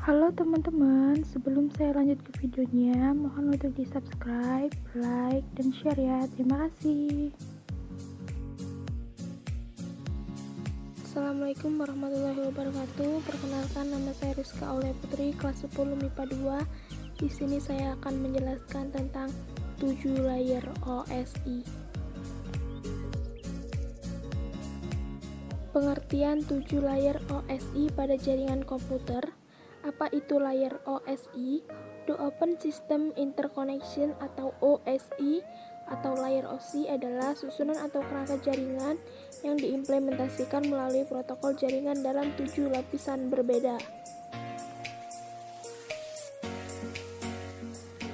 Halo teman-teman, sebelum saya lanjut ke videonya, mohon untuk di subscribe, like, dan share ya. Terima kasih. Assalamualaikum warahmatullahi wabarakatuh. Perkenalkan, nama saya Rizka Aulia Putri, kelas 10 MIPA 2. Di sini saya akan menjelaskan tentang 7 layer OSI. Pengertian 7 layer OSI pada jaringan komputer. Apa itu layer OSI? The Open System Interconnection atau OSI atau layer OSI adalah susunan atau kerangka jaringan yang diimplementasikan melalui protokol jaringan dalam 7 lapisan berbeda.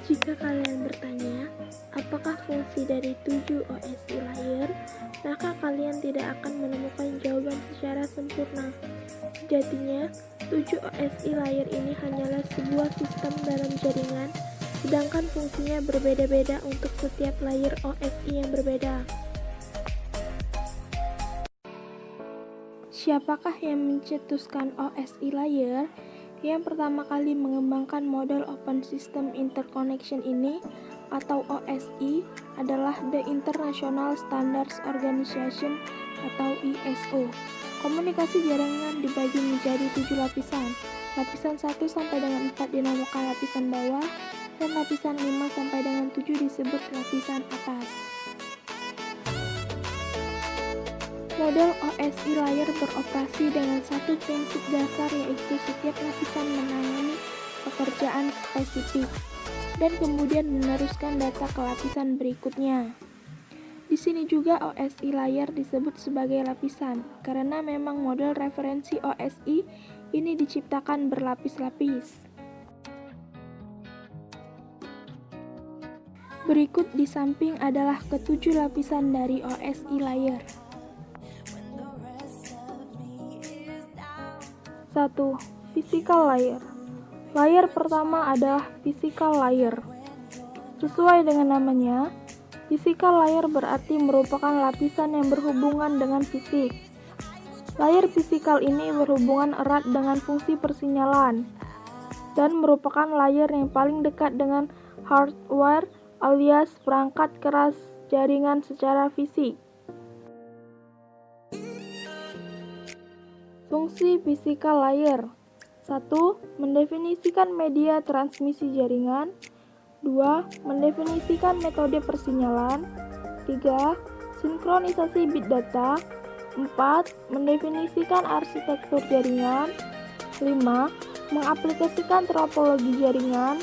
Jika kalian bertanya, apakah fungsi dari 7 OSI layer, maka kalian tidak akan menemukan jawaban secara sempurna. Sejatinya, 7 OSI layer ini hanyalah sebuah sistem dalam jaringan, sedangkan fungsinya berbeda-beda untuk setiap layer OSI yang berbeda. Siapakah yang mencetuskan OSI layer? Yang pertama kali mengembangkan model Open System Interconnection ini, atau OSI, adalah The International Standards Organization atau ISO. Komunikasi jaringan dibagi menjadi 7 lapisan. Lapisan 1 sampai dengan 4 dinamakan lapisan bawah, dan lapisan 5 sampai dengan 7 disebut lapisan atas. Model OSI layer beroperasi dengan satu prinsip dasar, yaitu setiap lapisan menangani pekerjaan spesifik dan kemudian meneruskan data ke lapisan berikutnya. Di sini juga OSI layer disebut sebagai lapisan, karena memang model referensi OSI ini diciptakan berlapis-lapis. Berikut di samping adalah ketujuh lapisan dari OSI layer. 1. Physical layer. Layer pertama adalah physical layer. Sesuai dengan namanya, physical layer berarti merupakan lapisan yang berhubungan dengan fisik. Layer physical ini berhubungan erat dengan fungsi persinyalan dan merupakan layer yang paling dekat dengan hardware alias perangkat keras jaringan secara fisik. Fungsi physical layer. 1. Mendefinisikan media transmisi jaringan. 2. Mendefinisikan metode persinyalan. 3. Sinkronisasi bit data. 4. Mendefinisikan arsitektur jaringan. 5. Mengaplikasikan topologi jaringan.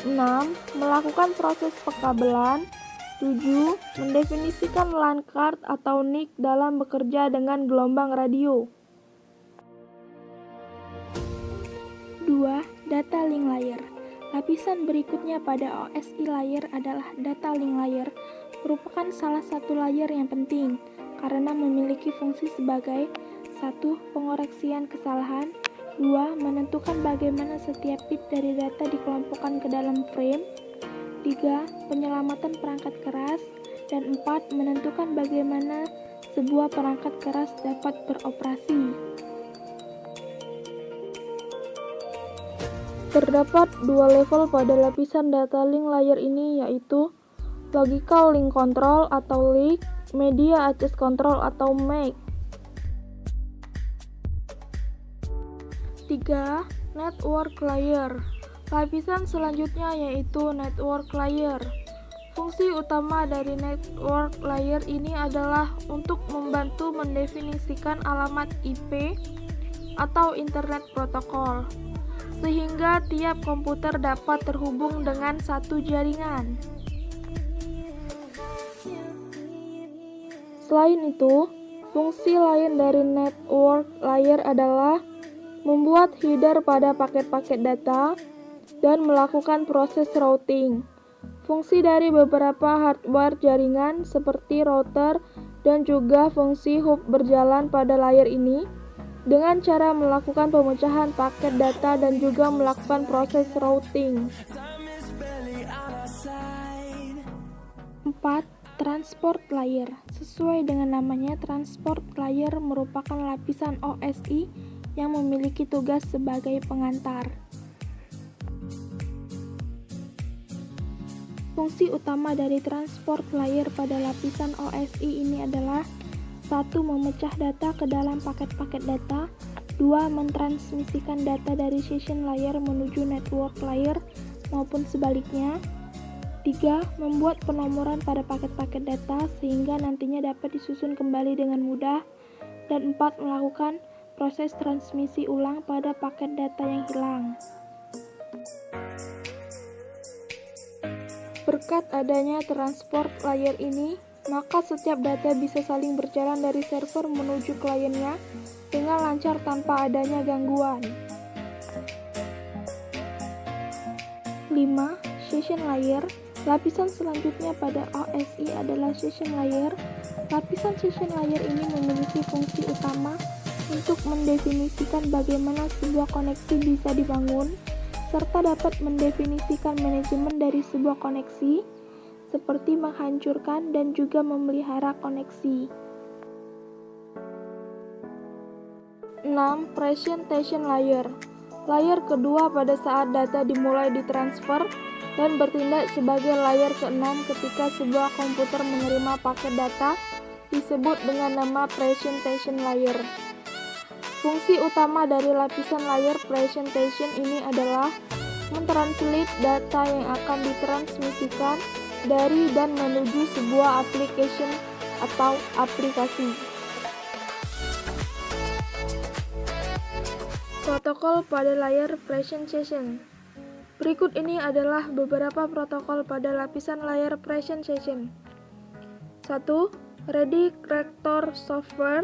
6. Melakukan proses pekabelan. 7. Mendefinisikan LAN card atau NIC dalam bekerja dengan gelombang radio. 2. Data link layer. Lapisan berikutnya pada OSI layer adalah data link layer, merupakan salah satu layer yang penting karena memiliki fungsi sebagai 1. Pengoreksian kesalahan. 2. Menentukan bagaimana setiap bit dari data dikelompokkan ke dalam frame. 3. Penyelamatan perangkat keras. Dan 4. Menentukan bagaimana sebuah perangkat keras dapat beroperasi. Terdapat dua level pada lapisan data link layer ini, yaitu Logical Link Control atau LIC, Media Access Control atau MAC. 3. Network Layer. Lapisan selanjutnya yaitu Network Layer. Fungsi utama dari Network Layer ini adalah untuk membantu mendefinisikan alamat IP atau Internet Protocol, sehingga tiap komputer dapat terhubung dengan satu jaringan. Selain itu, fungsi lain dari network layer adalah membuat header pada paket-paket data dan melakukan proses routing. Fungsi dari beberapa hardware jaringan seperti router dan juga fungsi hub berjalan pada layer ini dengan cara melakukan pemecahan paket data dan juga melakukan proses routing. 4. Transport layer. Sesuai dengan namanya, transport layer merupakan lapisan OSI yang memiliki tugas sebagai pengantar. Fungsi utama dari transport layer pada lapisan OSI ini adalah 1. Memecah data ke dalam paket-paket data. 2. Mentransmisikan data dari session layer menuju network layer maupun sebaliknya. 3. Membuat penomoran pada paket-paket data sehingga nantinya dapat disusun kembali dengan mudah. Dan 4. Melakukan proses transmisi ulang pada paket data yang hilang. Berkat adanya transport layer ini, maka setiap data bisa saling berjalan dari server menuju kliennya dengan lancar tanpa adanya gangguan. 5. Session layer. Lapisan selanjutnya pada OSI adalah session layer. Lapisan session layer ini memiliki fungsi utama untuk mendefinisikan bagaimana sebuah koneksi bisa dibangun, serta dapat mendefinisikan manajemen dari sebuah koneksi, seperti menghancurkan dan juga memelihara koneksi. 6. Presentation layer. Layer kedua pada saat data dimulai ditransfer dan bertindak sebagai layer ke-6 ketika sebuah komputer menerima paket data disebut dengan nama presentation layer. Fungsi utama dari lapisan layer presentation ini adalah mentranslate data yang akan ditransmisikan dari dan menuju sebuah application atau aplikasi. Protokol pada layer presentation. Berikut ini adalah beberapa protokol pada lapisan layer presentation. 1. Redirector software.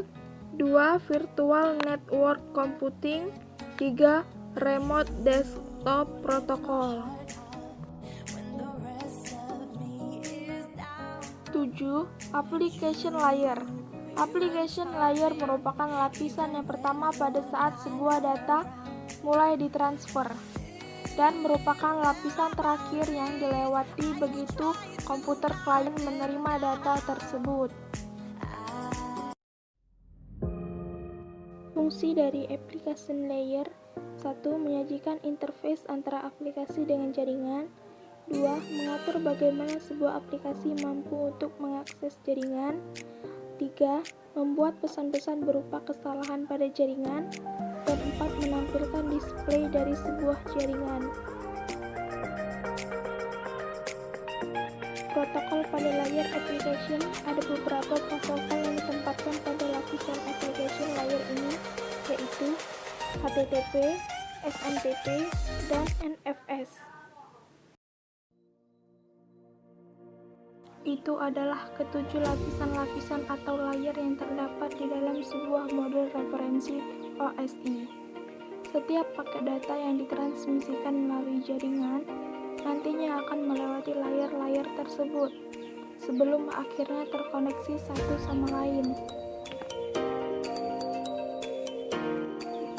2. Virtual Network Computing. 3. Remote Desktop Protocol. 7. Application Layer. Application Layer merupakan lapisan yang pertama pada saat sebuah data mulai ditransfer dan merupakan lapisan terakhir yang dilewati begitu komputer klien menerima data tersebut. Fungsi dari application layer: 1. Menyajikan interface antara aplikasi dengan jaringan. 2. Mengatur bagaimana sebuah aplikasi mampu untuk mengakses jaringan. 3. Membuat pesan-pesan berupa kesalahan pada jaringan. Dan 4. Menampilkan display dari sebuah jaringan. Protokol pada layer application. Ada beberapa protokol yang ditempatkan pada lapisan application layer ini, yaitu HTTP, SMTP, dan NFS. Itu adalah ketujuh lapisan-lapisan atau layer yang terdapat di dalam sebuah model referensi OSI. Setiap paket data yang ditransmisikan melalui jaringan nantinya akan melewati layer-layer tersebut sebelum akhirnya terkoneksi satu sama lain.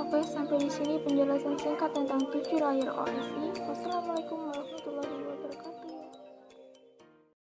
Oke, sampai di sini penjelasan singkat tentang 7 layer OSI. Wassalamualaikum warahmatullahi wabarakatuh.